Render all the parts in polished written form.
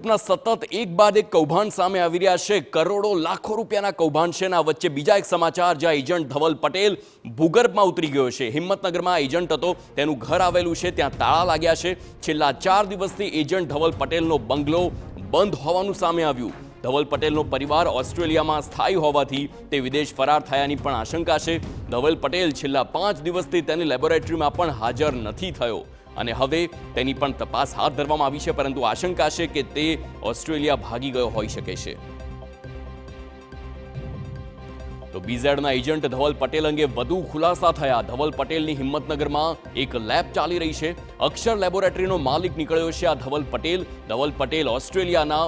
ગ્રુપના સતત એક બાદ એક કૌભાંડ સામે આવી રહ્યા છે। કરોડો લાખો રૂપિયાના કૌભાંડ છે। વચ્ચે બીજા એક સમાચાર, જ્યાં એજન્ટ ધવલ પટેલ ભૂગર્ભમાં ઉતરી ગયો છે। હિંમતનગરમાં એજન્ટ હતો, તેનું ઘર આવેલું છે, ત્યાં તાળા લાગ્યા છે। છેલ્લા 4 દિવસથી એજન્ટ ધવલ પટેલનો બંગલો બંધ હોવાનું સામે આવ્યું। ધવલ પટેલનો પરિવાર ઓસ્ટ્રેલિયામાં સ્થાયી હોવાથી તે વિદેશ ફરાર થયાની પણ આશંકા છે। ધવલ પટેલ છેલ્લા 5 દિવસથી તેની લેબોરેટરીમાં પણ હાજર નથી થયો અને હવે તેની પણ તપાસ હાથ ધરવામાં આવી છે, પરંતુ આશંકા છે કે તે ઓસ્ટ્રેલિયા ભાગી ગયો હોઈ શકે છે। તો બીઝેડના એજન્ટ ધવલ પટેલ અંગે વધુ ખુલાસા થયા। ધવલ પટેલની હિંમતનગરમાં એક લેબ ચાલી રહી છે। અક્ષર લેબોરેટરીનો માલિક નીકળ્યો છે આ ધવલ પટેલ। ધવલ પટેલ ઓસ્ટ્રેલિયાના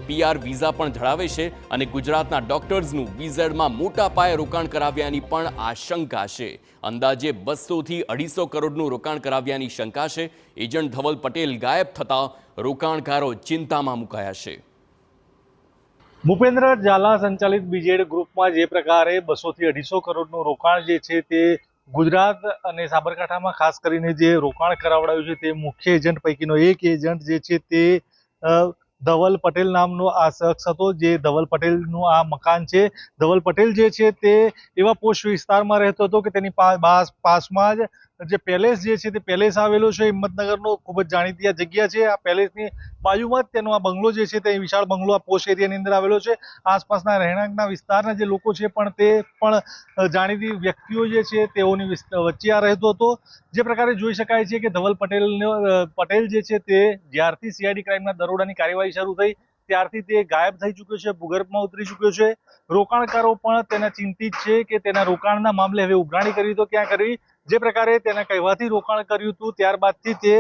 PR વિઝા પણ ધરાવે છે અને ગુજરાતના ડોક્ટર્સનું બીઝેડમાં મોટા પાયે રોકાણ કરાવ્યાની પણ આશંકા છે। અંદાજે 200 થી 250 કરોડનું રોકાણ કરાવ્યાની શંકા છે। એજન્ટ ધવલ પટેલ ગાયબ થતા રોકાણકારો ચિંતામાં મુકાયા છે। ભૂપેન્દ્ર ઝાલા સંચાલિત બીજેડ ગ્રુપમાં જે પ્રકારે 200 થી 250 કરોડનું રોકાણ જે છે તે ગુજરાત અને સાબરકાંઠામાં ખાસ કરીને જે રોકાણ કરાવડાયું છે તે મુખ્ય એજન્ટ પૈકીનો એક એજન્ટ જે છે તે ધવલ પટેલ નામનો આ શખ્સ હતો। જે ધવલ પટેલનું આ મકાન છે, ધવલ પટેલ જે છે તે એવા પોશ વિસ્તારમાં રહેતો હતો કે તેની પાસમાં જ જે પેલેસ જે છે તે પેલેસ આવેલો છે। હિંમતનગરનો ખૂબ જ જાણીતી આ જગ્યા છે। આ પેલેસની બાજુમાં જ તેનો આ બંગલો જે છે તે વિશાળ બંગલો આ પોશ એરિયાની અંદર આવેલો છે। આસપાસના રહેણાંકના વિસ્તારના જે લોકો છે પણ તે પણ જાણીતી વ્યક્તિઓ જે છે તેઓની વચ્ચે આ રહેતો હતો। જે પ્રકારે જોઈ શકાય છે કે ધવલ પટેલ જે છે તે જ્યારથી CID ક્રાઇમના દરોડાની કાર્યવાહી શરૂ થઈ ત્યારથી તે ગાયબ થઈ ચૂક્યો છે, ભૂગર્ભમાં ઉતરી ચૂક્યો છે। રોકાણકારો પણ તેના ચિંતિત છે કે તેના રોકાણના મામલે હવે ઉઘરાણી કરવી તો ક્યાં કરવી। જે પ્રકારે તેના કહેવાથી રોકાણ કર્યું હતું ત્યારબાદથી તે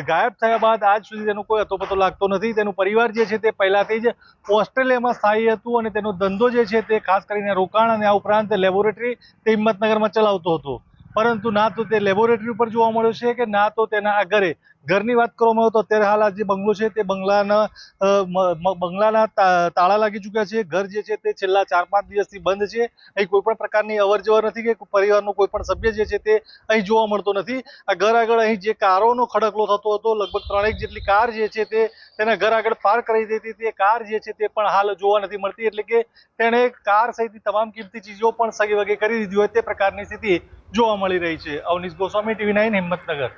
ગાયબ થયા બાદ આજ સુધી તેનો કોઈ અતોપતો લાગતો નથી। તેનો પરિવાર જે છે તે પહેલાથી જ ઓસ્ટ્રેલિયામાં સ્થાયી હતું અને તેનો ધંધો જે છે તે ખાસ કરીને રોકાણ અને આ ઉપરાંત લેબોરેટરી તે હિંમતનગરમાં ચલાવતો હતો, પરંતુ ના તો તે લેબોરેટરી ઉપર જોવા મળ્યો છે કે ના તો તેના આ ઘરની વાત કરવામાં આવે તો અત્યારે હાલ આ જે બંગલો છે તે બંગલાના તાળા લાગી ચૂક્યા છે। ઘર જે છે તે છેલ્લા 4-5 દિવસથી બંધ છે। અહીં કોઈ પણ પ્રકારની અવર જવર નથી કે પરિવારનો કોઈ પણ સભ્ય જે છે તે અહીં જોવા મળતો નથી। આ ઘર આગળ અહીં જે કારોનો ખડકલો થતો હતો, લગભગ 3 જેટલી કાર જે છે તે તેના ઘર આગળ પાર્ક કરી દેતી હતી, એ કાર જે છે તે પણ હાલ જોવા નથી મળતી। એટલે કે તેણે કાર સહિતની તમામ કિંમતી ચીજો પણ સગી વગે કરી દીધી હોય તે પ્રકારની સ્થિતિ જોવા મળી રહી છે। અવનીશ ગોસ્વામી, TV9 હિંમતનગર।